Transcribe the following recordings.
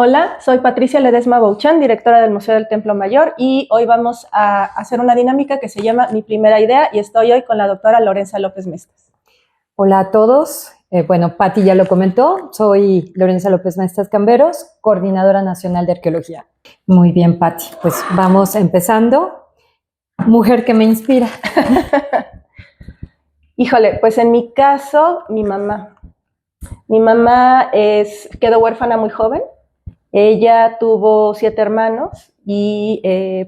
Hola, soy Patricia Ledesma Bouchan, directora del Museo del Templo Mayor, y hoy vamos a hacer una dinámica que se llama Mi Primera Idea, y estoy hoy con la doctora Lorenza López Mestas. Hola a todos. Bueno, Pati ya lo comentó, soy Lorenza López Mestas Camberos, coordinadora nacional de arqueología. Muy bien, Pati, pues vamos empezando. Mujer que me inspira. Híjole, pues en mi caso, mi mamá. Mi mamá quedó huérfana muy joven. Ella tuvo 7 hermanos y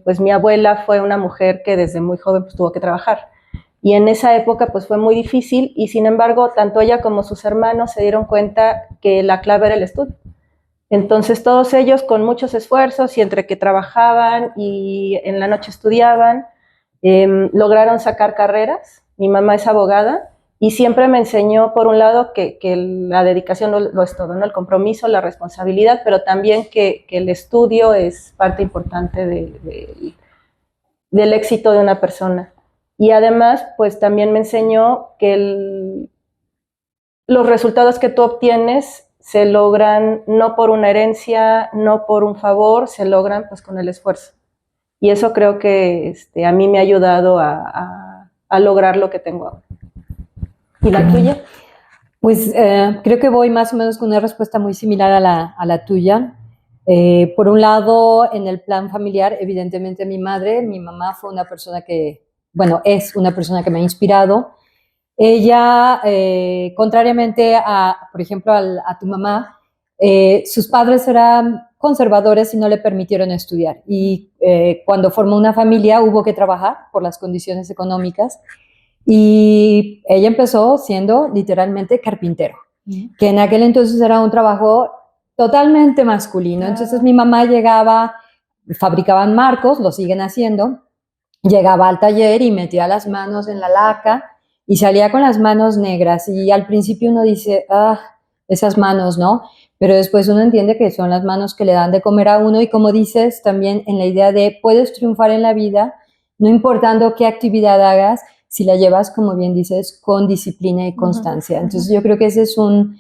pues mi abuela fue una mujer que desde muy joven pues, tuvo que trabajar. Y en esa época pues fue muy difícil y sin embargo tanto ella como sus hermanos se dieron cuenta que la clave era el estudio. Entonces todos ellos con muchos esfuerzos y entre que trabajaban y en la noche estudiaban, lograron sacar carreras. Mi mamá es abogada y siempre me enseñó, por un lado, que la dedicación lo es todo, ¿no? El compromiso, la responsabilidad, pero también que el estudio es parte importante del éxito de una persona. Y además, pues también me enseñó que los resultados que tú obtienes se logran no por una herencia, no por un favor, se logran pues con el esfuerzo. Y eso creo que a mí me ha ayudado a lograr lo que tengo ahora. ¿Y la tuya? Pues creo que voy más o menos con una respuesta muy similar a la tuya. Por un lado, en el plan familiar, evidentemente mi mamá fue una persona que, bueno, es una persona que me ha inspirado. Ella, contrariamente a, por ejemplo, a tu mamá, sus padres eran conservadores y no le permitieron estudiar. Y cuando formó una familia hubo que trabajar por las condiciones económicas. Y ella empezó siendo literalmente carpintero, que en aquel entonces era un trabajo totalmente masculino. Entonces mi mamá llegaba, fabricaban marcos, lo siguen haciendo, llegaba al taller y metía las manos en la laca y salía con las manos negras. Y al principio uno dice, esas manos, ¿no? Pero después uno entiende que son las manos que le dan de comer a uno y como dices también en la idea de puedes triunfar en la vida, no importando qué actividad hagas, si la llevas, como bien dices, con disciplina y constancia. Entonces yo creo que ese es un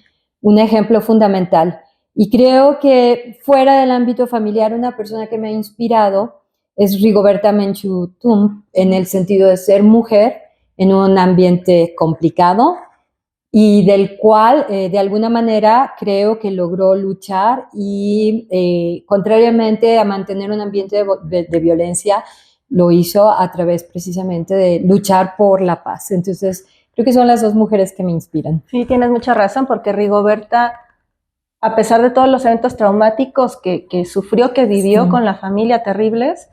ejemplo fundamental. Y creo que fuera del ámbito familiar, una persona que me ha inspirado es Rigoberta Menchú Tum, en el sentido de ser mujer en un ambiente complicado y del cual, de alguna manera, creo que logró luchar y, contrariamente a mantener un ambiente de violencia, lo hizo a través precisamente de luchar por la paz. Entonces, creo que son las dos mujeres que me inspiran. Sí, tienes mucha razón, porque Rigoberta, a pesar de todos los eventos traumáticos que sufrió, que vivió con la familia terribles,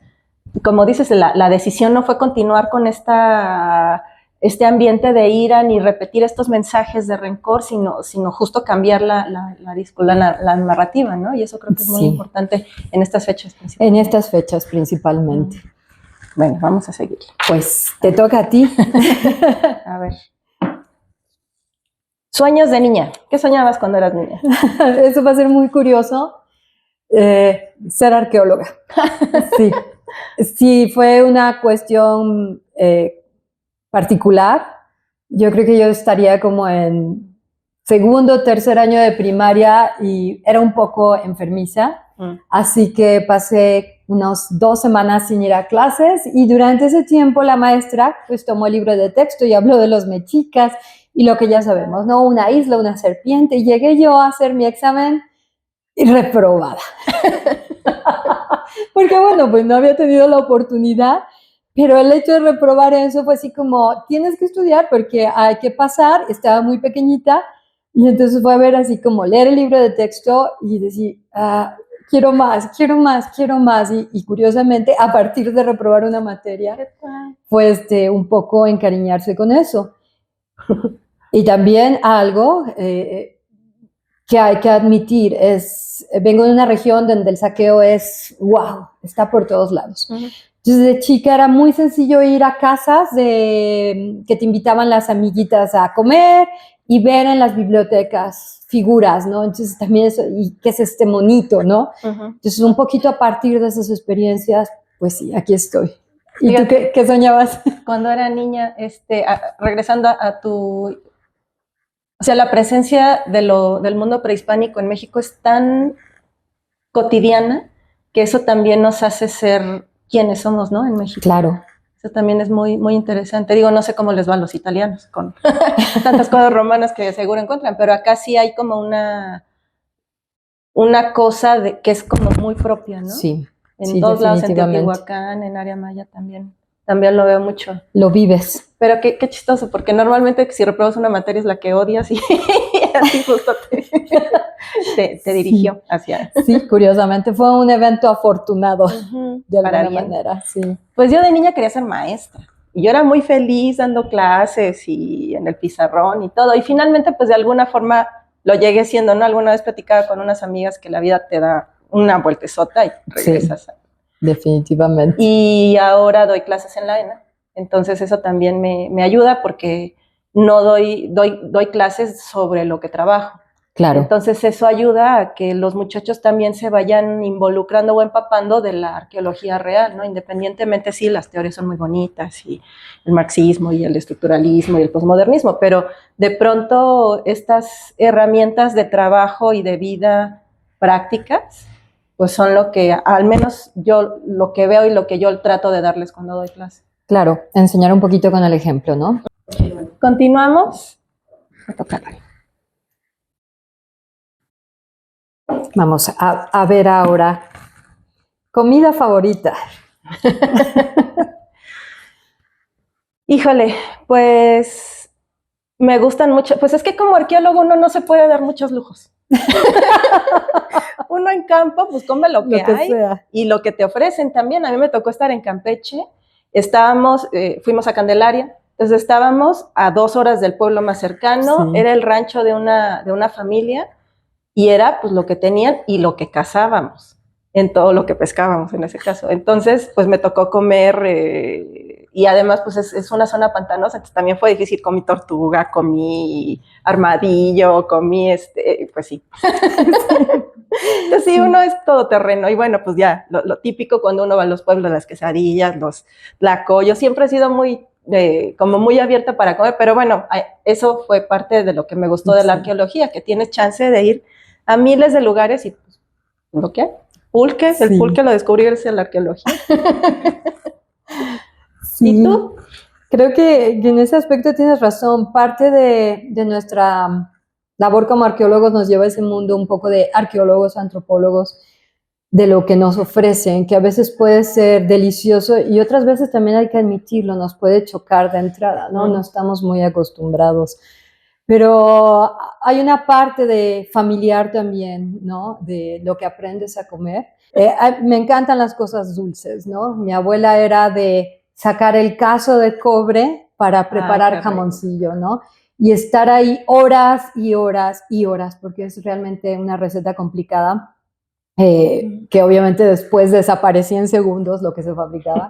como dices, la decisión no fue continuar con este ambiente de ira ni repetir estos mensajes de rencor, sino justo cambiar la narrativa, ¿no? Y eso creo que es muy importante en estas fechas principalmente. En estas fechas principalmente. Bueno, vamos a seguir. Pues te toca a ti. A ver. Sueños de niña. ¿Qué soñabas cuando eras niña? Eso va a ser muy curioso. Ser arqueóloga. Sí. Sí, fue una cuestión particular. Yo creo que yo estaría como en segundo o tercer año de primaria y era un poco enfermiza. Así que pasé unas 2 semanas sin ir a clases y durante ese tiempo la maestra pues tomó el libro de texto y habló de los mexicas y lo que ya sabemos, ¿no? Una isla, una serpiente. Y llegué yo a hacer mi examen y reprobada. Porque bueno, pues no había tenido la oportunidad, pero el hecho de reprobar eso fue así como, tienes que estudiar porque hay que pasar, estaba muy pequeñita, y entonces fue a ver así como leer el libro de texto y decir, quiero más, quiero más, quiero más, y curiosamente, a partir de reprobar una materia, fue un poco encariñarse con eso. Y también algo que hay que admitir vengo de una región donde el saqueo wow, está por todos lados. Entonces de chica era muy sencillo ir a casas que te invitaban las amiguitas a comer y ver en las bibliotecas figuras, ¿no? Entonces también eso, y qué es este monito, ¿no? Entonces un poquito a partir de esas experiencias, pues sí, aquí estoy. ¿Y tú qué soñabas? Cuando era niña, regresando a tu... O sea, la presencia del mundo prehispánico en México es tan cotidiana, que eso también nos hace ser quienes somos, ¿no? En México. Claro. Eso también es muy, muy interesante. Digo, no sé cómo les va a los italianos con tantas cosas romanas que seguro encuentran, pero acá sí hay como una cosa que es como muy propia, ¿no? Sí. En sí, todos lados, en definitivamente. Teotihuacán, en área maya también lo veo mucho. Lo vives. Pero qué chistoso, porque normalmente si repruebas una materia es la que odias y así justo te dirigió hacia... Sí, curiosamente fue un evento afortunado de para alguna bien. manera, sí. Pues yo de niña quería ser maestra y yo era muy feliz dando clases y en el pizarrón y todo. Y finalmente, pues de alguna forma lo llegué siendo, ¿no? Alguna vez platicaba con unas amigas que la vida te da una vueltezota y regresas. Sí, definitivamente. Y ahora doy clases en la ENA. Entonces eso también me ayuda porque no doy clases sobre lo que trabajo. Claro. Entonces eso ayuda a que los muchachos también se vayan involucrando o empapando de la arqueología real, ¿no? Independientemente, sí, las teorías son muy bonitas y el marxismo y el estructuralismo y el posmodernismo, pero de pronto estas herramientas de trabajo y de vida prácticas, pues son lo que, al menos yo, lo que veo y lo que yo trato de darles cuando doy clase. Claro, enseñar un poquito con el ejemplo, ¿no? Continuamos. A tocarle. Vamos a ver ahora. Comida favorita. Híjole, pues me gustan mucho. Pues es que como arqueólogo uno no se puede dar muchos lujos. Uno en campo, pues come lo que hay sea. Y lo que te ofrecen también. A mí me tocó estar en Campeche. Fuimos a Candelaria. Entonces estábamos a 2 horas del pueblo más cercano. Sí. Era el rancho de una familia y era pues lo que tenían y lo que cazábamos en todo lo que pescábamos en ese caso. Entonces, pues me tocó comer y además pues es una zona pantanosa, entonces también fue difícil. Comí tortuga, comí armadillo, comí pues sí. Entonces sí, uno es todoterreno y bueno, pues ya, lo típico cuando uno va a los pueblos, las quesadillas, los tlacoyos, siempre he sido como muy abierta para comer, pero bueno, eso fue parte de lo que me gustó de la arqueología, que tienes chance de ir a miles de lugares y pues, lo que hay. Pulque, sí. El pulque lo descubrí gracias a la arqueología. Sí. ¿Y tú? Creo que en ese aspecto tienes razón. Parte de nuestra labor como arqueólogos nos lleva a ese mundo un poco de arqueólogos, antropólogos, de lo que nos ofrecen, que a veces puede ser delicioso y otras veces también hay que admitirlo, nos puede chocar de entrada, ¿no? No estamos muy acostumbrados. Pero hay una parte de familiar también, ¿no? De lo que aprendes a comer. Me encantan las cosas dulces, ¿no? Mi abuela era de sacar el cazo de cobre para preparar jamoncillo, ¿no? Y estar ahí horas y horas y horas, porque es realmente una receta complicada, que obviamente después desaparecía en segundos lo que se fabricaba,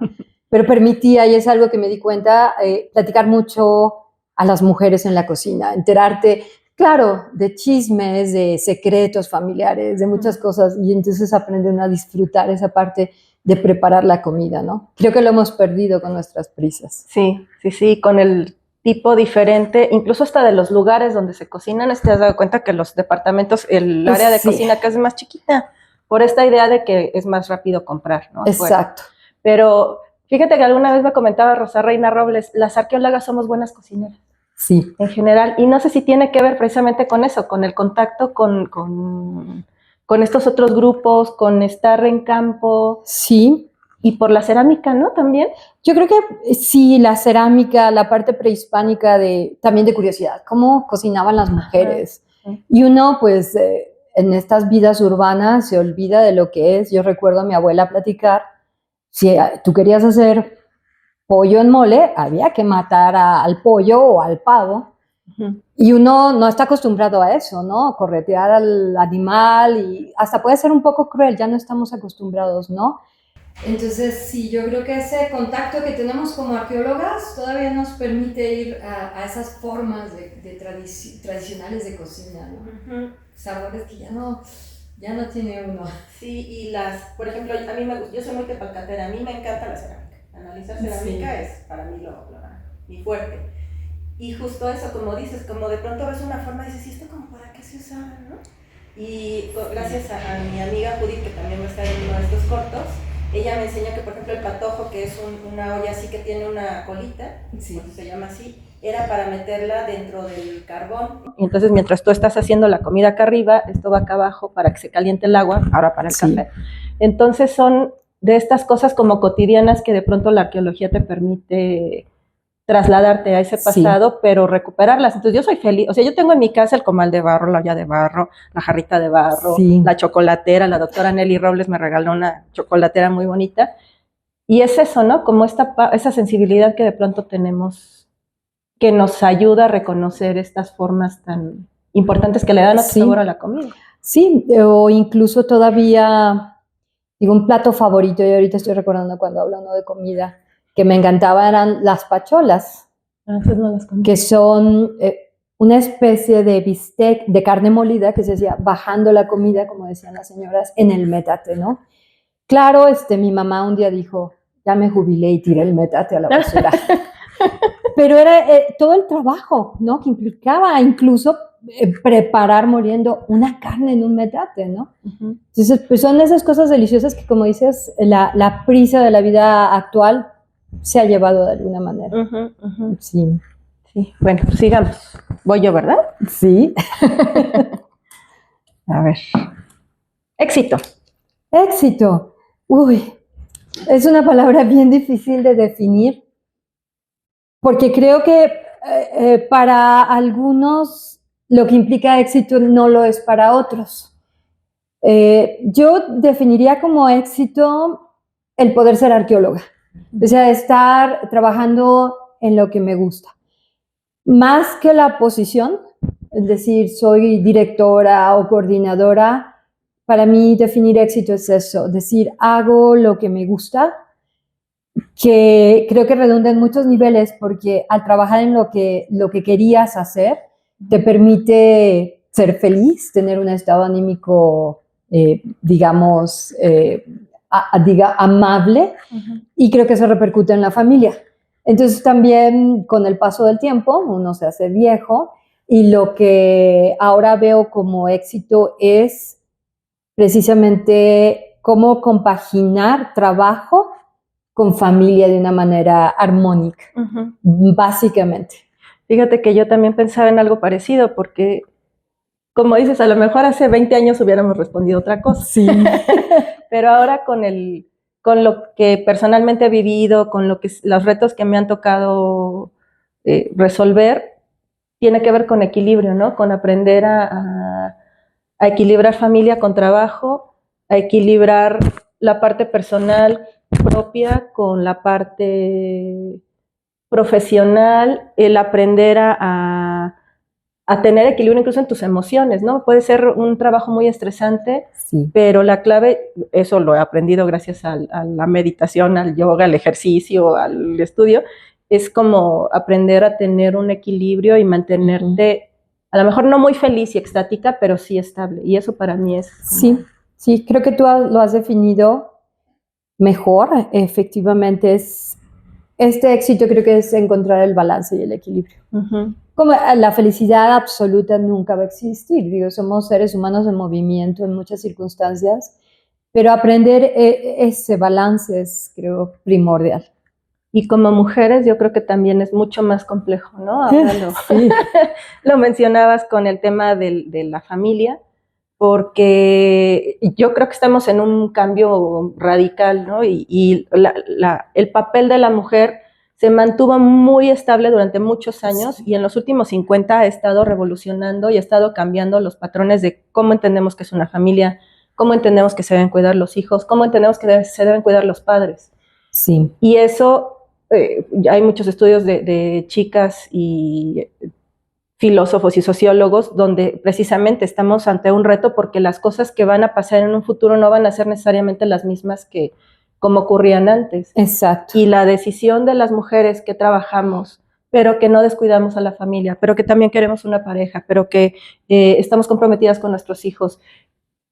pero permitía, y es algo que me di cuenta, platicar mucho a las mujeres en la cocina, enterarte, claro, de chismes, de secretos familiares, de muchas cosas, y entonces aprenden a disfrutar esa parte de preparar la comida, ¿no? Creo que lo hemos perdido con nuestras prisas. Sí, con el tipo diferente, incluso hasta de los lugares donde se cocinan. ¿Te has dado cuenta que los departamentos, el área de cocina acá es más chiquita? Por esta idea de que es más rápido comprar, ¿no? Exacto. Pero fíjate que alguna vez me comentaba Rosa Reina Robles, las arqueólogas somos buenas cocineras. Sí. En general, y no sé si tiene que ver precisamente con eso, con el contacto con estos otros grupos, con estar en campo. Sí. Y por la cerámica, ¿no? También. Yo creo que sí, la cerámica, la parte prehispánica también de curiosidad, cómo cocinaban las mujeres. Ajá. Y uno, pues, en estas vidas urbanas se olvida de lo que es. Yo recuerdo a mi abuela platicar, si tú querías hacer pollo en mole, había que matar al pollo o al pavo. Uh-huh. Y uno no está acostumbrado a eso, ¿no? Corretear al animal y hasta puede ser un poco cruel, ya no estamos acostumbrados, ¿no? Entonces, sí, yo creo que ese contacto que tenemos como arqueólogas todavía nos permite ir a esas formas tradicionales de cocina, ¿no? Uh-huh. Sabores que ya no tiene uno. Sí, y por ejemplo, yo soy muy tepalcatera, a mí me encanta la cerámica. Analizar cerámica es para mí mi fuerte. Y justo eso, como dices, como de pronto ves una forma y dices, ¿y esto como para qué se usaba, no? Y gracias a mi amiga Judith, que también me está viendo uno de estos cortos, ella me enseña que, por ejemplo, el patojo, que es una olla así que tiene una colita, sí, se llama así, era para meterla dentro del carbón. Y entonces, mientras tú estás haciendo la comida acá arriba, esto va acá abajo para que se caliente el agua, ahora para el café. Entonces, son de estas cosas como cotidianas que de pronto la arqueología te permite trasladarte a ese pasado, pero recuperarlas. Entonces yo soy feliz, o sea, yo tengo en mi casa el comal de barro, la olla de barro, la jarrita de barro, la chocolatera, la doctora Nelly Robles me regaló una chocolatera muy bonita, y es eso, ¿no? Como esa sensibilidad que de pronto tenemos, que nos ayuda a reconocer estas formas tan importantes que le dan otro sabor a la comida. Sí, o incluso todavía, digo, un plato favorito, y ahorita estoy recordando cuando hablando de comida, que me encantaba eran las pacholas, que son una especie de bistec de carne molida que se hacía bajando la comida, como decían las señoras, en el metate, ¿no? Claro, mi mamá un día dijo, ya me jubilé y tiré el metate a la basura. Pero era todo el trabajo, ¿no? Que implicaba incluso preparar moliendo una carne en un metate, ¿no? Entonces, pues son esas cosas deliciosas que, como dices, la prisa de la vida actual se ha llevado de alguna manera. Sí. Sí. Bueno, sigamos. Voy yo, ¿verdad? Sí. A ver. Éxito. Éxito. Uy, es una palabra bien difícil de definir, porque creo que para algunos lo que implica éxito no lo es para otros. Yo definiría como éxito el poder ser arqueóloga. O sea, estar trabajando en lo que me gusta. Más que la posición, es decir, soy directora o coordinadora, para mí definir éxito es eso, decir, hago lo que me gusta, que creo que redunda en muchos niveles, porque al trabajar en lo que querías hacer, te permite ser feliz, tener un estado anímico, digamos, amable, y creo que eso repercute en la familia. Entonces también con el paso del tiempo uno se hace viejo, y lo que ahora veo como éxito es precisamente cómo compaginar trabajo con familia de una manera armónica, básicamente. Fíjate que yo también pensaba en algo parecido, porque como dices, a lo mejor hace 20 años hubiéramos respondido otra cosa. Sí. Pero ahora con lo que personalmente he vivido, con los retos que me han tocado resolver, tiene que ver con equilibrio, ¿no? Con aprender a equilibrar familia con trabajo, a equilibrar la parte personal propia con la parte profesional, el aprender a tener equilibrio incluso en tus emociones, ¿no? Puede ser un trabajo muy estresante, pero la clave, eso lo he aprendido gracias a la meditación, al yoga, al ejercicio, al estudio, es como aprender a tener un equilibrio y mantenerte, a lo mejor no muy feliz y extática, pero sí estable. Y eso para mí es... Sí, creo que tú lo has definido mejor. Efectivamente, este éxito creo que es encontrar el balance y el equilibrio. Como la felicidad absoluta nunca va a existir. Digo, somos seres humanos en movimiento en muchas circunstancias, pero aprender ese balance es, creo, primordial. Y como mujeres yo creo que también es mucho más complejo, ¿no? Ahora lo mencionabas con el tema de la familia, porque yo creo que estamos en un cambio radical, ¿no? Y el papel de la mujer se mantuvo muy estable durante muchos años, y en los últimos 50 ha estado revolucionando y ha estado cambiando los patrones de cómo entendemos que es una familia, cómo entendemos que se deben cuidar los hijos, cómo entendemos que se deben cuidar los padres. Sí. Y eso, hay muchos estudios de chicas y filósofos y sociólogos donde precisamente estamos ante un reto, porque las cosas que van a pasar en un futuro no van a ser necesariamente las mismas que como ocurrían antes. Exacto. Y la decisión de las mujeres que trabajamos, pero que no descuidamos a la familia, pero que también queremos una pareja, pero que estamos comprometidas con nuestros hijos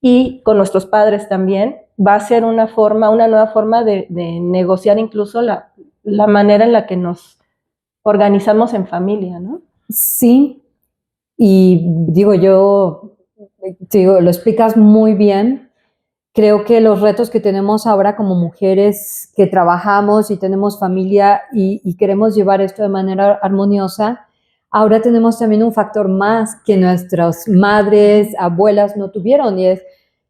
y con nuestros padres también, va a ser una nueva forma de negociar incluso la manera en la que nos organizamos en familia, ¿no? Sí, y digo, yo te digo, lo explicas muy bien. Creo que los retos que tenemos ahora como mujeres que trabajamos y tenemos familia y queremos llevar esto de manera armoniosa, ahora tenemos también un factor más que nuestras madres, abuelas no tuvieron, y es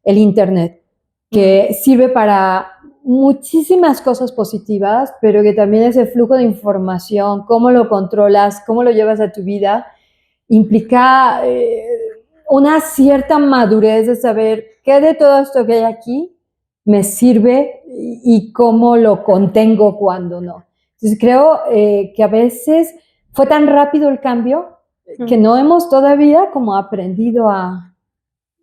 el Internet, que sirve para muchísimas cosas positivas, pero que también ese flujo de información, cómo lo controlas, cómo lo llevas a tu vida, implica una cierta madurez de saber qué de todo esto que hay aquí me sirve y cómo lo contengo cuando no. Entonces creo que a veces fue tan rápido el cambio que no hemos todavía como aprendido a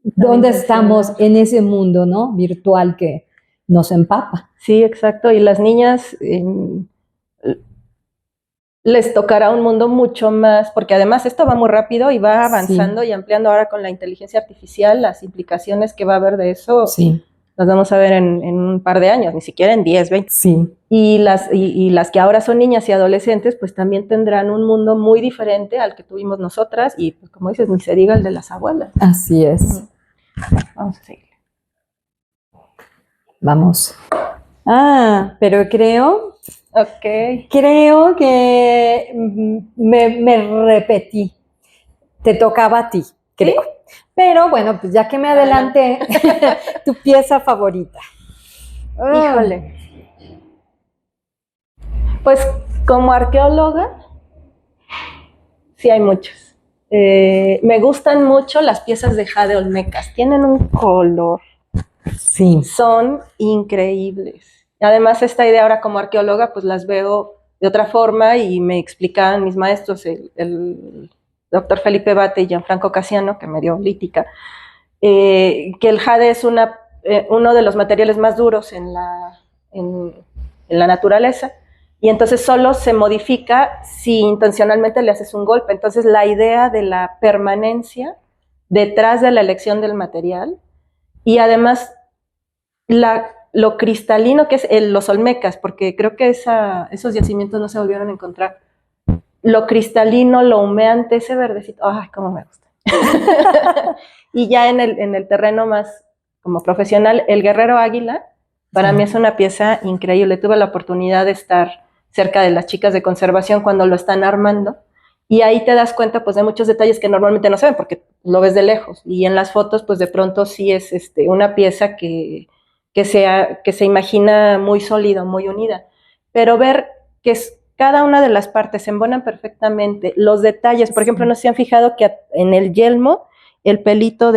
dónde estamos en ese mundo, ¿no? Virtual que nos empapa. Sí, exacto. Y las niñas les tocará un mundo mucho más, porque además esto va muy rápido y va avanzando y ampliando ahora con la inteligencia artificial, las implicaciones que va a haber de eso, las vamos a ver en un par de años, ni siquiera en 10, 20. Sí. Y las que ahora son niñas y adolescentes, pues también tendrán un mundo muy diferente al que tuvimos nosotras, y pues como dices, ni se diga el de las abuelas. Así es. Vamos a seguir. Vamos. Pero creo que me repetí. Te tocaba a ti, creo. ¿Sí? Pero bueno, pues ya que me adelanté, tu pieza favorita. Híjole. Pues como arqueóloga, sí hay muchos. Me gustan mucho las piezas de jade olmecas. Tienen un color. Sí. Son increíbles. Además, esta idea ahora como arqueóloga, pues las veo de otra forma y me explicaban mis maestros, el doctor Felipe Bate y Gianfranco Casiano, que me dio lítica, que el jade es uno de los materiales más duros en la naturaleza, y entonces solo se modifica si intencionalmente le haces un golpe. Entonces la idea de la permanencia detrás de la elección del material, y además lo cristalino que es los olmecas, porque creo que esos yacimientos no se volvieron a encontrar. Lo cristalino, lo humeante, ese verdecito, ¡ay, cómo me gusta! Y ya en el terreno más como profesional, el Guerrero Águila, para mí es una pieza increíble. Tuve la oportunidad de estar cerca de las chicas de conservación cuando lo están armando, y ahí te das cuenta pues de muchos detalles que normalmente no se ven porque lo ves de lejos, y en las fotos pues de pronto sí es una pieza que se imagina muy sólida, muy unida, pero ver que cada una de las partes se embonan perfectamente, los detalles, por ejemplo, no se han fijado que en el yelmo el pelito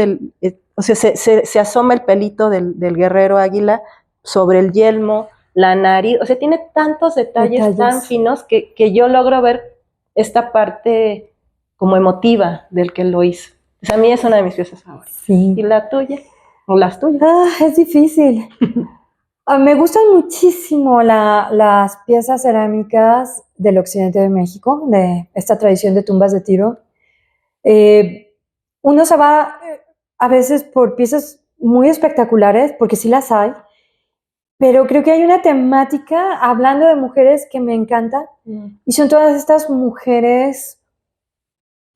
o sea, se asoma el pelito del guerrero águila sobre el yelmo, la nariz, o sea, tiene tantos detalles tan finos que yo logro ver esta parte como emotiva del que lo hizo. Pues a mí es una de mis piezas favoritas. Sí. ¿Y la tuya? ¿O las tuyas? Es difícil. Me gustan muchísimo las piezas cerámicas del occidente de México, de esta tradición de tumbas de tiro. Uno se va a veces por piezas muy espectaculares, porque sí las hay, pero creo que hay una temática, hablando de mujeres, que me encanta, y son todas estas mujeres,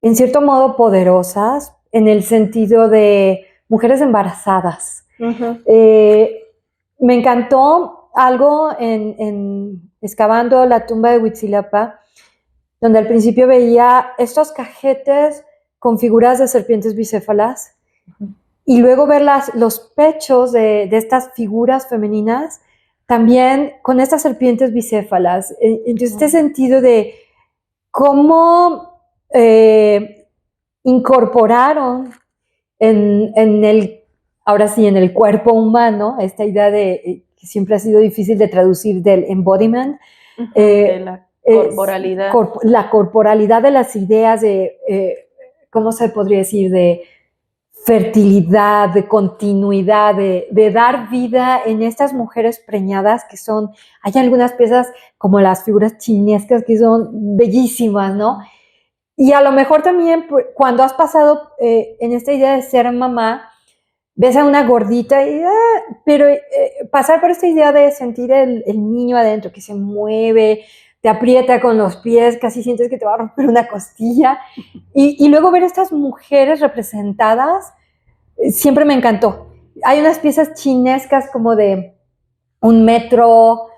en cierto modo, poderosas, en el sentido de mujeres embarazadas. Me encantó algo en excavando la tumba de Huitzilapa, donde al principio veía estos cajetes con figuras de serpientes bicéfalas, y luego ver los pechos de estas figuras femeninas también con estas serpientes bicéfalas. Entonces, este sentido de cómo incorporaron ahora sí, en el cuerpo humano, esta idea de que siempre ha sido difícil de traducir, del embodiment, de la corporalidad. La corporalidad de las ideas de, ¿cómo se podría decir?, de fertilidad, de continuidad, de dar vida en estas mujeres preñadas que son, hay algunas piezas como las figuras chinescas que son bellísimas, ¿no? Y a lo mejor también cuando has pasado en esta idea de ser mamá, ves a una gordita, pero pasar por esta idea de sentir el niño adentro que se mueve, te aprieta con los pies, casi sientes que te va a romper una costilla, y luego ver estas mujeres representadas siempre me encantó. Hay unas piezas chinescas como de 1 metro,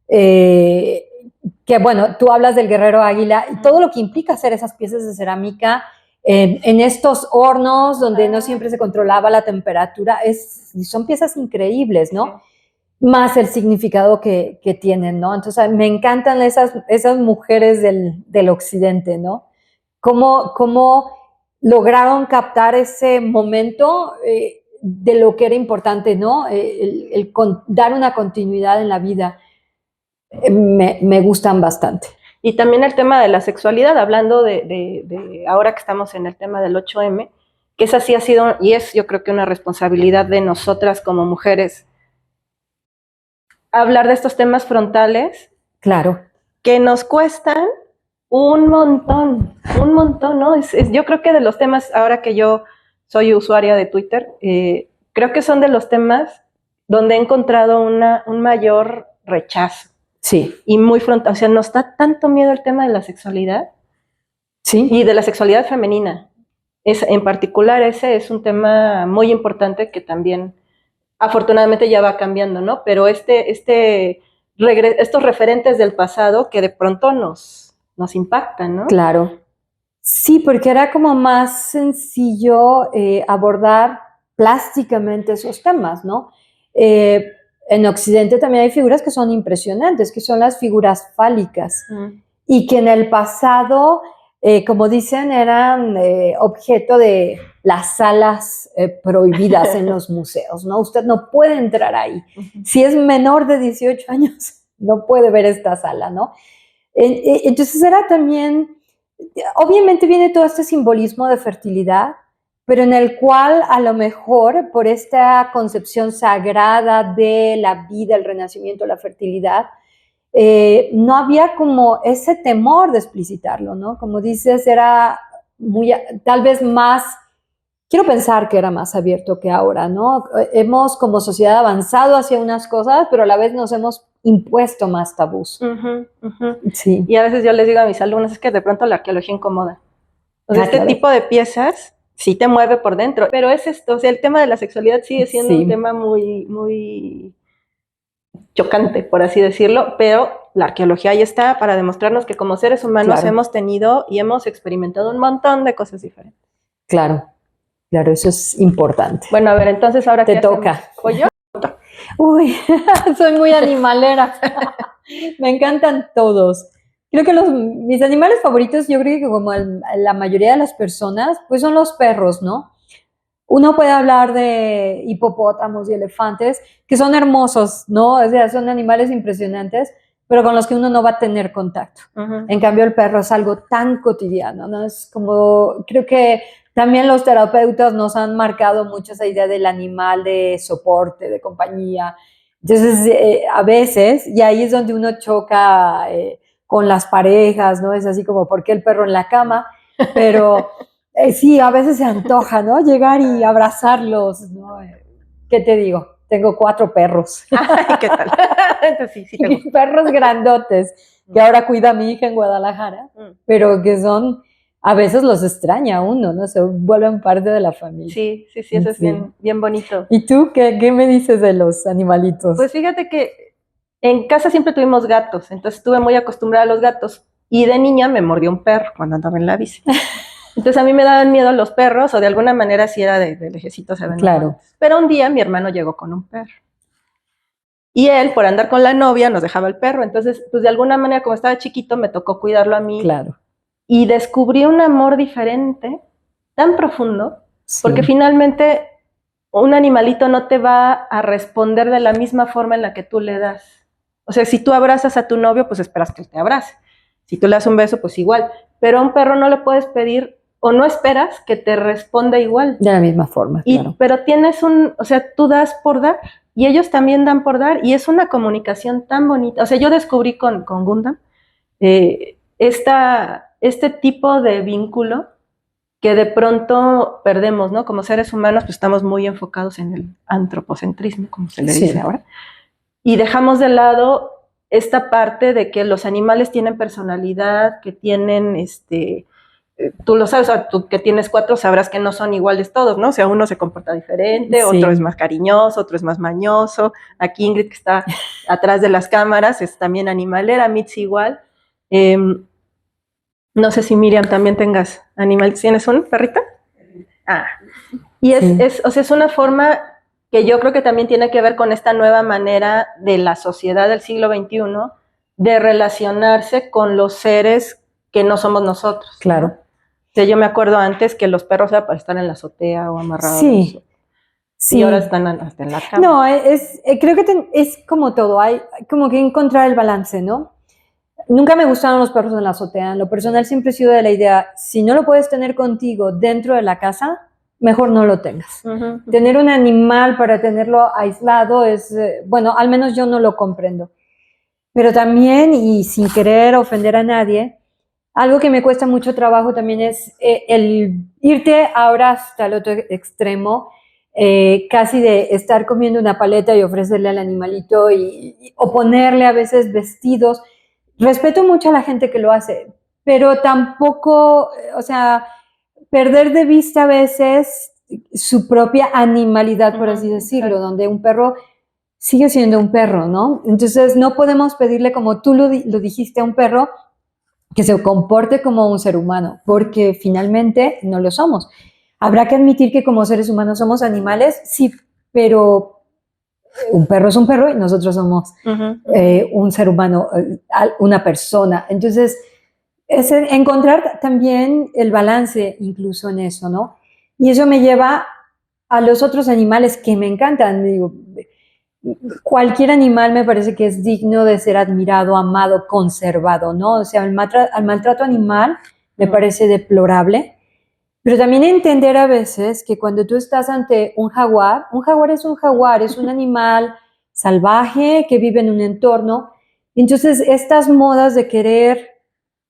que bueno, tú hablas del guerrero águila y todo lo que implica hacer esas piezas de cerámica en estos hornos donde no siempre se controlaba la temperatura, son piezas increíbles, ¿no? Más el significado que tienen, ¿no? Entonces me encantan esas mujeres del occidente, ¿no? Cómo lograron captar ese momento de lo que era importante, ¿no? Dar una continuidad en la vida. Me gustan bastante. Y también el tema de la sexualidad, hablando de ahora que estamos en el tema del 8M, que esa sí ha sido, y es yo creo que una responsabilidad de nosotras como mujeres, hablar de estos temas frontales. Claro. Que nos cuestan un montón, ¿no? Yo creo que de los temas, ahora que yo soy usuaria de Twitter, creo que son de los temas donde he encontrado un mayor rechazo. Sí. Y muy frontal, o sea, nos da tanto miedo el tema de la sexualidad. Sí. Y de la sexualidad femenina. En particular, ese es un tema muy importante que también, afortunadamente, ya va cambiando, ¿no? Pero estos referentes del pasado que de pronto nos impactan, ¿no? Claro. Sí, porque era como más sencillo abordar plásticamente esos temas, ¿no? En Occidente también hay figuras que son impresionantes, que son las figuras fálicas, y que en el pasado, como dicen, eran objeto de las salas prohibidas en los museos, ¿no? Usted no puede entrar ahí. Si es menor de 18 años, no puede ver esta sala, ¿no? Entonces era también, obviamente viene todo este simbolismo de fertilidad, pero en el cual a lo mejor por esta concepción sagrada de la vida, el renacimiento, la fertilidad, no había como ese temor de explicitarlo, ¿no? Como dices, era tal vez más, quiero pensar que era más abierto que ahora, ¿no? Hemos como sociedad avanzado hacia unas cosas, pero a la vez nos hemos impuesto más tabús. Sí. Y a veces yo les digo a mis alumnos, es que de pronto la arqueología incomoda. O sea, este tipo de piezas sí te mueve por dentro, pero es esto, o sea, el tema de la sexualidad sigue siendo un tema muy, muy chocante, por así decirlo, pero la arqueología ahí está para demostrarnos que como seres humanos hemos tenido y hemos experimentado un montón de cosas diferentes. Claro, eso es importante. Bueno, a ver, entonces ahora te toca. ¿Voy yo? Uy, soy muy animalera. Me encantan todos. Creo que mis animales favoritos, yo creo que como la mayoría de las personas, pues son los perros, ¿no? Uno puede hablar de hipopótamos y elefantes, que son hermosos, ¿no? O sea, son animales impresionantes, pero con los que uno no va a tener contacto. En cambio, el perro es algo tan cotidiano, ¿no? Es como, creo que también los terapeutas nos han marcado mucho esa idea del animal de soporte, de compañía. Entonces, a veces, y ahí es donde uno choca con las parejas, ¿no? Es así como, ¿por qué el perro en la cama? Pero sí, a veces se antoja, ¿no? Llegar y abrazarlos, ¿no? ¿Qué te digo? Tengo 4 perros. Ay, ¿qué tal? Entonces, sí te gusta. Perros grandotes, que ahora cuida a mi hija en Guadalajara, pero que son, a veces los extraña uno, ¿no? Se vuelven parte de la familia. Sí, eso es bien, bien bonito. ¿Y tú qué me dices de los animalitos? Pues fíjate que en casa siempre tuvimos gatos, entonces estuve muy acostumbrada a los gatos, y de niña me mordió un perro cuando andaba en la bici. Entonces a mí me daban miedo los perros, o de alguna manera sí era de lejecito se ven. Claro. Pero un día mi hermano llegó con un perro. Y él, por andar con la novia, nos dejaba el perro. Entonces, pues de alguna manera, como estaba chiquito, me tocó cuidarlo a mí. Claro. Y descubrí un amor diferente, tan profundo, porque finalmente un animalito no te va a responder de la misma forma en la que tú le das. O sea, si tú abrazas a tu novio, pues esperas que él te abrace. Si tú le das un beso, pues igual. Pero a un perro no le puedes pedir o no esperas que te responda igual. De la misma forma, claro. Pero tienes o sea, tú das por dar y ellos también dan por dar y es una comunicación tan bonita. O sea, yo descubrí con Gundam este tipo de vínculo que de pronto perdemos, ¿no? Como seres humanos, pues estamos muy enfocados en el antropocentrismo, como se le dice ahora, y dejamos de lado esta parte de que los animales tienen personalidad, que tienen tú lo sabes, o sea, tú que tienes 4 sabrás que no son iguales todos, ¿no? O sea, uno se comporta diferente, Sí. otro es más cariñoso, otro es más mañoso. Aquí Ingrid, que está atrás de las cámaras, es también animalera, Mitzi igual. No sé si Miriam también tengas animal. ¿Tienes un perrito? Ah. Y o sea, es una forma que yo creo que también tiene que ver con esta nueva manera de la sociedad del siglo XXI de relacionarse con los seres que no somos nosotros. Claro. ¿no? O sea, yo me acuerdo antes que los perros eran para estar en la azotea o amarrados. Sí. Sí. Y ahora están hasta en la cama. No, creo que es como todo, hay como que encontrar el balance, ¿no? Nunca me gustaron los perros en la azotea. En lo personal siempre he sido de la idea, si no lo puedes tener contigo dentro de la casa, mejor no lo tengas. Tener un animal para tenerlo aislado es, bueno, al menos yo no lo comprendo. Pero también, y sin querer ofender a nadie, algo que me cuesta mucho trabajo también es el irte ahora hasta el otro extremo, casi de estar comiendo una paleta y ofrecerle al animalito o ponerle a veces vestidos. Respeto mucho a la gente que lo hace, pero tampoco, o sea, perder de vista a veces su propia animalidad, por así decirlo, donde un perro sigue siendo un perro, ¿no? Entonces no podemos pedirle, como tú lo dijiste, a un perro que se comporte como un ser humano, porque finalmente no lo somos. Habrá que admitir que como seres humanos somos animales, sí, pero un perro es un perro y nosotros somos un ser humano, una persona. Entonces, es encontrar también el balance incluso en eso, ¿no? Y eso me lleva a los otros animales que me encantan. Digo, cualquier animal me parece que es digno de ser admirado, amado, conservado, ¿no? O sea, el maltrato animal me parece deplorable, pero también entender a veces que cuando tú estás ante un jaguar es un animal salvaje que vive en un entorno. Entonces, estas modas de querer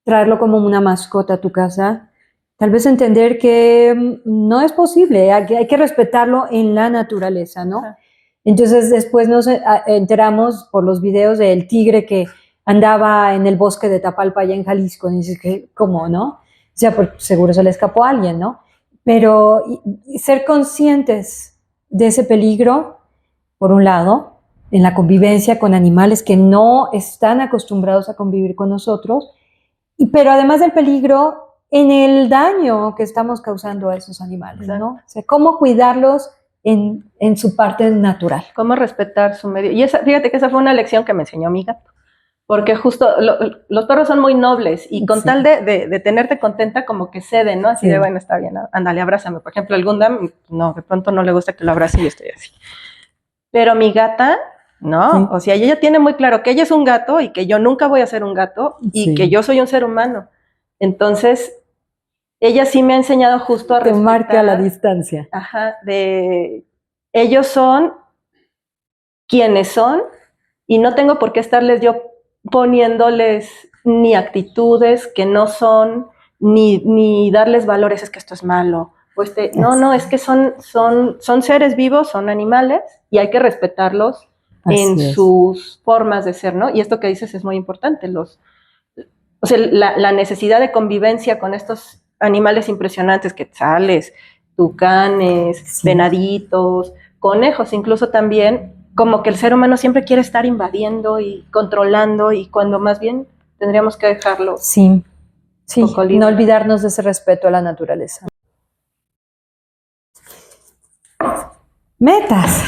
traerlo como una mascota a tu casa, tal vez entender que no es posible, hay que respetarlo en la naturaleza, ¿no? Entonces después nos enteramos por los videos del tigre que andaba en el bosque de Tapalpa, allá en Jalisco, y dices que, ¿cómo, no? O sea, pues seguro se le escapó a alguien, ¿no? Pero ser conscientes de ese peligro, por un lado, en la convivencia con animales que no están acostumbrados a convivir con nosotros, pero además del peligro, en el daño que estamos causando a esos animales, ¿no? O sea, cómo cuidarlos en su parte natural. Cómo respetar su medio. Y fíjate que esa fue una lección que me enseñó mi gato. Porque justo los perros son muy nobles y con tal de tenerte contenta como que ceden, ¿no? Así de, bueno, está bien, ándale, abrázame. Por ejemplo, el Gundam, no, de pronto no le gusta que lo abrace y yo estoy así. Pero mi gata, no, o sea, ella tiene muy claro que ella es un gato y que yo nunca voy a ser un gato y que yo soy un ser humano. Entonces, ella sí me ha enseñado justo a respetar. Te marca la distancia. Ajá, ellos son quienes son y no tengo por qué estarles yo poniéndoles ni actitudes que no son, ni darles valores, es que esto es malo. No, es que son seres vivos, son animales y hay que respetarlos en sus formas de ser, ¿no? Y esto que dices es muy importante, o sea, la necesidad de convivencia con estos animales impresionantes, quetzales, tucanes, venaditos, conejos, incluso también, como que el ser humano siempre quiere estar invadiendo y controlando, y cuando más bien tendríamos que dejarlo. Sí, no olvidarnos de ese respeto a la naturaleza. Metas.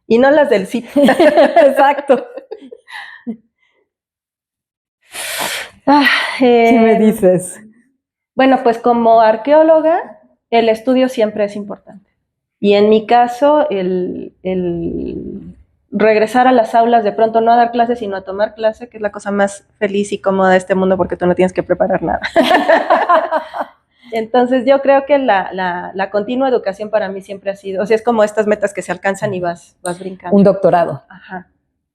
Y no las del sitio. Exacto. ¿Qué me dices? Bueno, pues como arqueóloga, el estudio siempre es importante. Y en mi caso, el regresar a las aulas, de pronto no a dar clases, sino a tomar clase, que es la cosa más feliz y cómoda de este mundo porque tú no tienes que preparar nada. Entonces yo creo que la continua educación para mí siempre ha sido, o sea, es como estas metas que se alcanzan y vas brincando. Un doctorado. Ajá,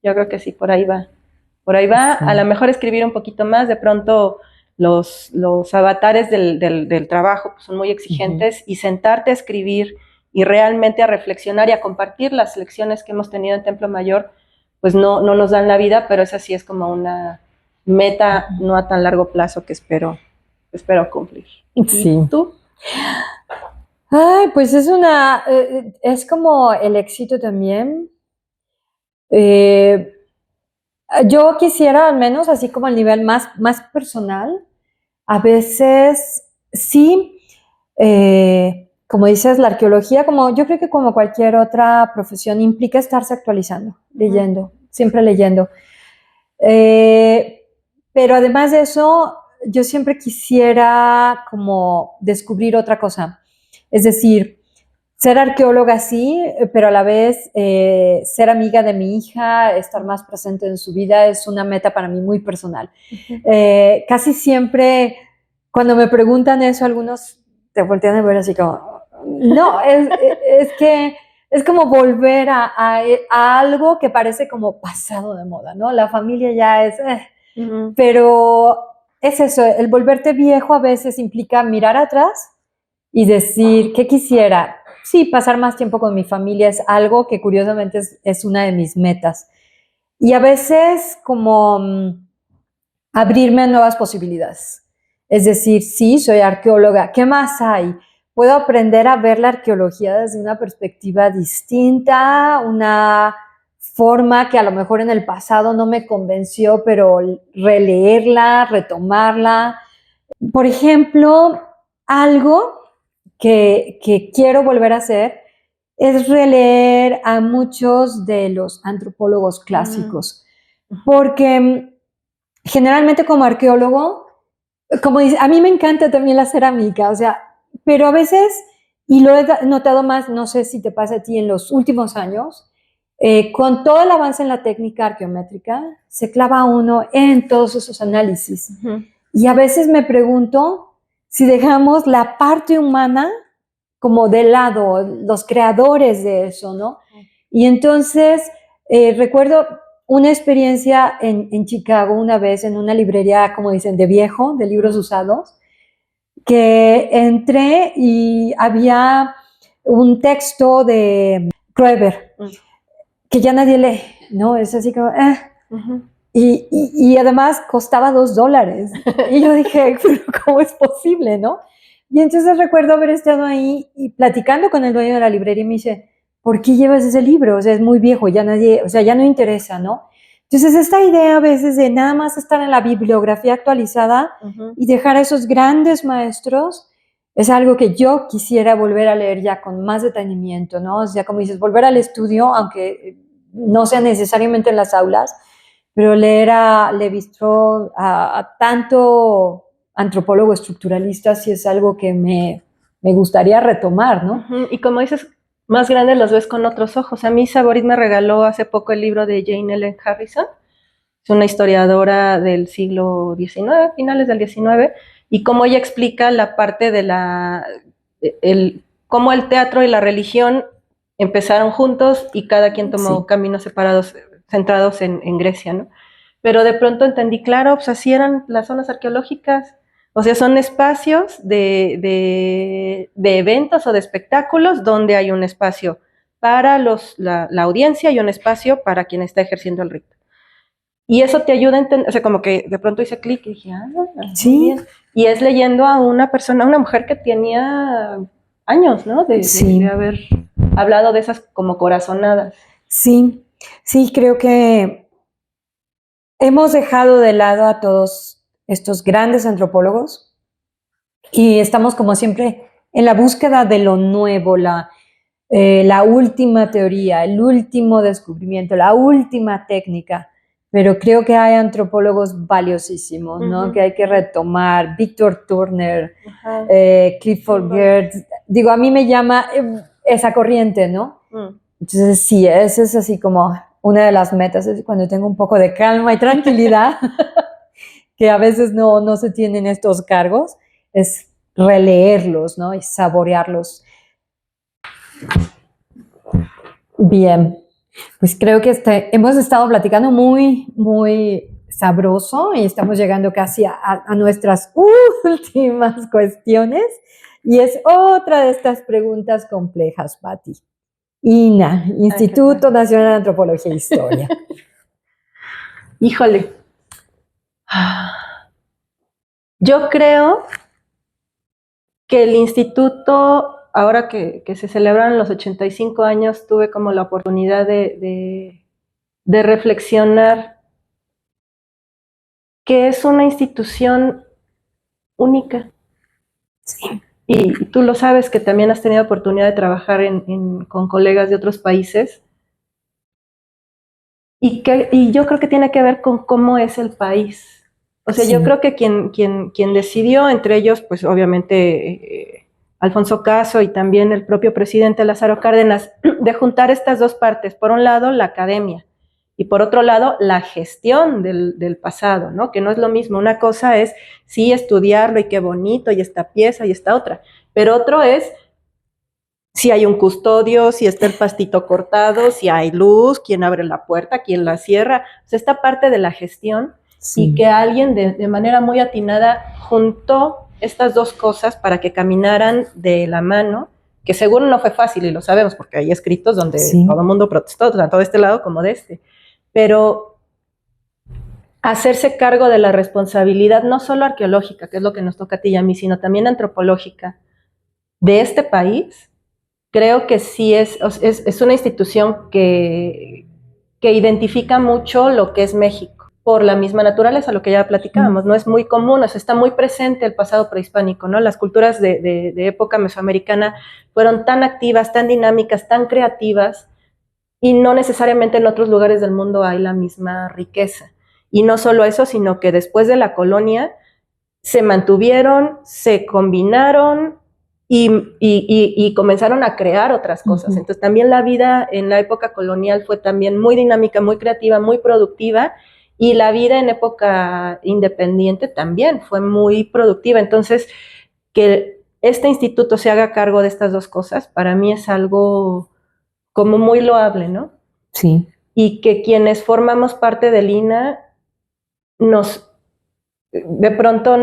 yo creo que sí, por ahí va. Por ahí va, a lo mejor escribir un poquito más, de pronto los avatares del trabajo pues, son muy exigentes y sentarte a escribir y realmente a reflexionar y a compartir las lecciones que hemos tenido en Templo Mayor, pues no nos dan la vida, pero esa sí es como una meta no a tan largo plazo que espero cumplir. Sí. ¿Y tú? Ay, pues es como el éxito también. Yo quisiera, al menos así como el nivel más personal, a veces sí, como dices, la arqueología, yo creo que como cualquier otra profesión, implica estarse actualizando, leyendo, siempre leyendo. Pero además de eso, yo siempre quisiera como descubrir otra cosa. Es decir, ser arqueóloga sí, pero a la vez ser amiga de mi hija, estar más presente en su vida es una meta para mí muy personal. Casi siempre cuando me preguntan eso, algunos te voltean a ver así como, no, es que es como volver a algo que parece como pasado de moda, ¿no? La familia ya es, pero es eso, el volverte viejo a veces implica mirar atrás y decir, ¿qué quisiera? Sí, pasar más tiempo con mi familia es algo que curiosamente es una de mis metas. Y a veces como abrirme a nuevas posibilidades. Es decir, sí, soy arqueóloga, ¿qué más hay? Puedo aprender a ver la arqueología desde una perspectiva distinta, una forma que a lo mejor en el pasado no me convenció, pero releerla, retomarla. Por ejemplo, algo que quiero volver a hacer es releer a muchos de los antropólogos clásicos, porque generalmente como arqueólogo, como dice, a mí me encanta también la cerámica, o sea, pero a veces, y lo he notado más, no sé si te pasa a ti en los últimos años, con todo el avance en la técnica arqueométrica, se clava uno en todos esos análisis. Y a veces me pregunto si dejamos la parte humana como de lado, los creadores de eso, ¿no? Y entonces recuerdo una experiencia en Chicago una vez en una librería, como dicen, de viejo, de libros usados, que entré y había un texto de Kroeber que ya nadie lee, ¿no? Es así como, y además costaba $2. Y yo dije, pero ¿cómo es posible, no? Y entonces recuerdo haber estado ahí y platicando con el dueño de la librería y me dice, ¿por qué llevas ese libro? O sea, es muy viejo, ya nadie, o sea, ya no interesa, ¿no? Entonces esta idea a veces de nada más estar en la bibliografía actualizada y dejar a esos grandes maestros es algo que yo quisiera volver a leer ya con más detenimiento, ¿no? O sea, como dices, volver al estudio, aunque no sea necesariamente en las aulas, pero leer a Lévi-Strauss, a tanto antropólogo estructuralista, sí es algo que me gustaría retomar, ¿no? Y como dices, más grandes los ves con otros ojos. A mí Saborit me regaló hace poco el libro de Jane Ellen Harrison, es una historiadora del siglo XIX, finales del XIX, y cómo ella explica la parte de cómo el teatro y la religión empezaron juntos y cada quien tomó caminos separados, centrados en Grecia, ¿no? Pero de pronto entendí, claro, pues así eran las zonas arqueológicas. O sea, son espacios de eventos o de espectáculos donde hay un espacio para la audiencia y un espacio para quien está ejerciendo el rito. Y eso te ayuda a entender, o sea, como que de pronto hice clic y dije, sí. Bien. Y es leyendo a una persona, una mujer que tenía años, ¿no? De haber hablado de esas como corazonadas. Sí, sí, creo que hemos dejado de lado a todos estos grandes antropólogos y estamos como siempre en la búsqueda de lo nuevo, la última teoría, el último descubrimiento, la última técnica, pero creo que hay antropólogos valiosísimos, ¿no? Que hay que retomar, Victor Turner, Clifford Geertz, digo, a mí me llama esa corriente, ¿no? Entonces sí, esa es así como una de las metas, es cuando tengo un poco de calma y tranquilidad, que a veces no se tienen estos cargos, es releerlos, ¿no? Y saborearlos. Bien, pues creo que hemos estado platicando muy, muy sabroso y estamos llegando casi a nuestras últimas cuestiones y es otra de estas preguntas complejas, Patti. INA, Instituto Nacional de Antropología e Historia. Híjole. Yo creo que el instituto, ahora que se celebran los 85 años, tuve como la oportunidad de reflexionar que es una institución única. Sí. Y tú lo sabes que también has tenido oportunidad de trabajar con colegas de otros países. Y yo creo que tiene que ver con cómo es el país. O sea, Sí. yo creo que quien decidió, entre ellos, pues obviamente Alfonso Caso y también el propio presidente Lázaro Cárdenas, de juntar estas dos partes. Por un lado, la academia, y por otro lado, la gestión del pasado, ¿no? Que no es lo mismo. Una cosa es, sí, estudiarlo y qué bonito, y esta pieza y esta otra. Pero otro es si hay un custodio, si está el pastito cortado, si hay luz, quién abre la puerta, quién la cierra. O sea, esta parte de la gestión, Sí. y que alguien de manera muy atinada juntó estas dos cosas para que caminaran de la mano, que seguro no fue fácil, y lo sabemos porque hay escritos donde Sí. todo el mundo protestó, tanto de este lado como de este. Pero hacerse cargo de la responsabilidad, no solo arqueológica, que es lo que nos toca a ti y a mí, sino también antropológica de este país, creo que sí es una institución que identifica mucho lo que es México, por la misma naturaleza, lo que ya platicábamos, no es muy común, o sea, está muy presente el pasado prehispánico, ¿no? Las culturas de época mesoamericana fueron tan activas, tan dinámicas, tan creativas, y no necesariamente en otros lugares del mundo hay la misma riqueza. Y no solo eso, sino que después de la colonia se mantuvieron, se combinaron y comenzaron a crear otras cosas. Ujú. Entonces también la vida en la época colonial fue también muy dinámica, muy creativa, muy productiva, y la vida en época independiente también fue muy productiva. Entonces, que este instituto se haga cargo de estas dos cosas, para mí es algo como muy loable, ¿no? Sí. Y que quienes formamos parte del INA nos, de pronto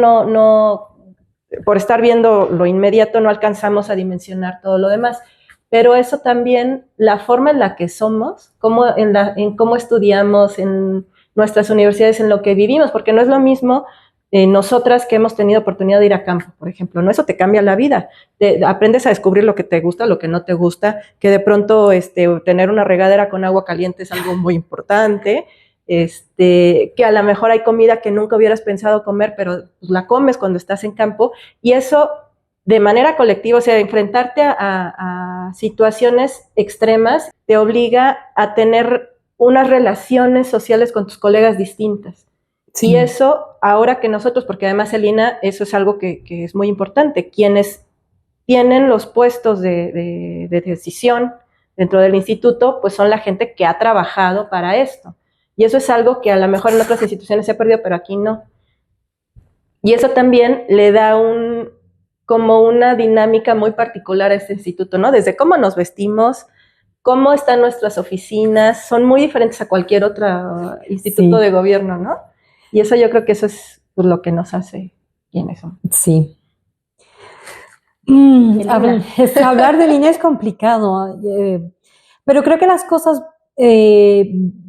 por estar viendo lo inmediato no alcanzamos a dimensionar todo lo demás. Pero eso también, la forma en la que somos, en cómo estudiamos, en nuestras universidades, en lo que vivimos, porque no es lo mismo nosotras que hemos tenido oportunidad de ir a campo, por ejemplo, ¿no? Eso te cambia la vida. Aprendes a descubrir lo que te gusta, lo que no te gusta, que de pronto tener una regadera con agua caliente es algo muy importante. Que a lo mejor hay comida que nunca hubieras pensado comer, pero pues la comes cuando estás en campo, y eso de manera colectiva, o sea, enfrentarte a situaciones extremas te obliga a tener unas relaciones sociales con tus colegas distintas. Sí. Y eso, ahora que nosotros, porque además, Elina, eso es algo que es muy importante, quienes tienen los puestos de decisión dentro del instituto, pues son la gente que ha trabajado para esto. Y eso es algo que a lo mejor en otras instituciones se ha perdido, pero aquí no. Y eso también le da como una dinámica muy particular a este instituto, ¿no? Desde cómo nos vestimos, cómo están nuestras oficinas, son muy diferentes a cualquier otro instituto de gobierno, ¿no? Y eso yo creo que eso es pues, lo que nos hace quienes somos. Sí. Hablar de línea es complicado, pero creo que las cosas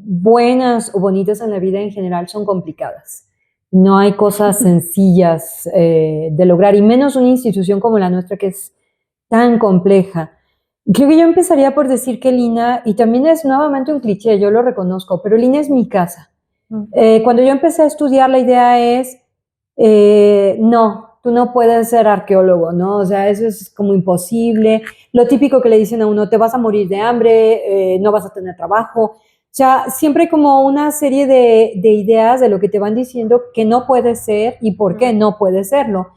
buenas o bonitas en la vida en general son complicadas. No hay cosas sencillas de lograr, y menos una institución como la nuestra que es tan compleja. Creo que yo empezaría por decir que Lina, y también es nuevamente un cliché, yo lo reconozco, pero Lina es mi casa. Cuando yo empecé a estudiar, la idea es, no, tú no puedes ser arqueólogo, ¿no? O sea, eso es como imposible. Lo típico que le dicen a uno, te vas a morir de hambre, no vas a tener trabajo. O sea, siempre hay como una serie de ideas de lo que te van diciendo que no puede ser y por qué no puede serlo.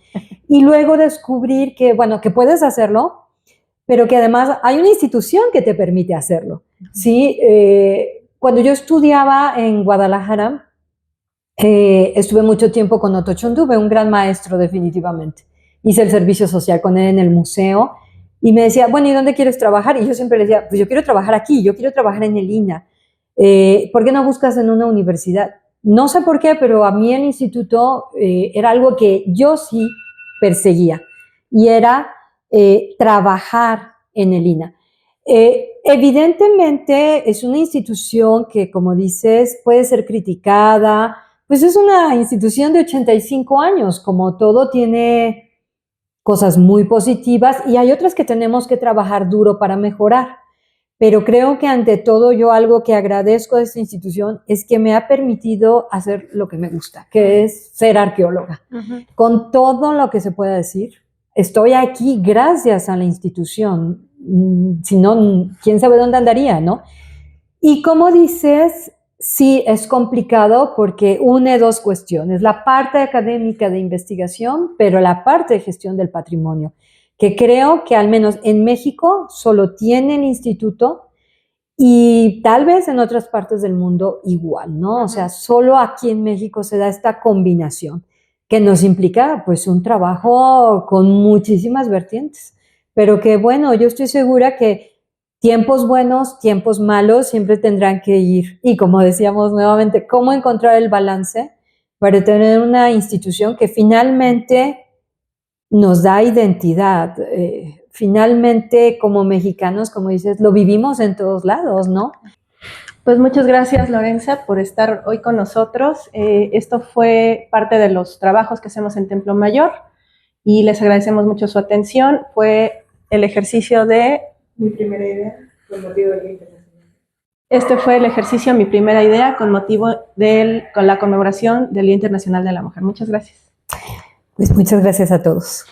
Y luego descubrir que, bueno, que puedes hacerlo, pero que además hay una institución que te permite hacerlo, ¿sí? Cuando yo estudiaba en Guadalajara, estuve mucho tiempo con Otto Chondube, un gran maestro definitivamente. Hice el servicio social con él en el museo y me decía, bueno, ¿y dónde quieres trabajar? Y yo siempre le decía, pues yo quiero trabajar aquí, yo quiero trabajar en el INA. ¿Por qué no buscas en una universidad? No sé por qué, pero a mí el instituto era algo que yo sí perseguía, y era trabajar en el INA. Evidentemente es una institución que, como dices, puede ser criticada, pues es una institución de 85 años, como todo tiene cosas muy positivas y hay otras que tenemos que trabajar duro para mejorar. Pero creo que ante todo yo algo que agradezco de esta institución es que me ha permitido hacer lo que me gusta, que es ser arqueóloga. Con todo lo que se pueda decir, estoy aquí gracias a la institución. Si no, quién sabe dónde andaría, ¿no? Y como dices, sí es complicado porque une dos cuestiones, la parte académica de investigación, pero la parte de gestión del patrimonio, que creo que al menos en México solo tiene el instituto y tal vez en otras partes del mundo igual, ¿no? O sea, solo aquí en México se da esta combinación que nos implica pues un trabajo con muchísimas vertientes, pero que bueno, yo estoy segura que tiempos buenos, tiempos malos siempre tendrán que ir. Y como decíamos nuevamente, ¿cómo encontrar el balance para tener una institución que finalmente nos da identidad? Finalmente, como mexicanos, como dices, lo vivimos en todos lados, ¿no? Pues muchas gracias, Lorenza, por estar hoy con nosotros. Esto fue parte de los trabajos que hacemos en Templo Mayor y les agradecemos mucho su atención. Fue el ejercicio de Mi primera idea con motivo del Día Internacional. Este fue el ejercicio, mi primera idea, con motivo con la conmemoración del Día Internacional de la Mujer. Muchas gracias. Pues muchas gracias a todos.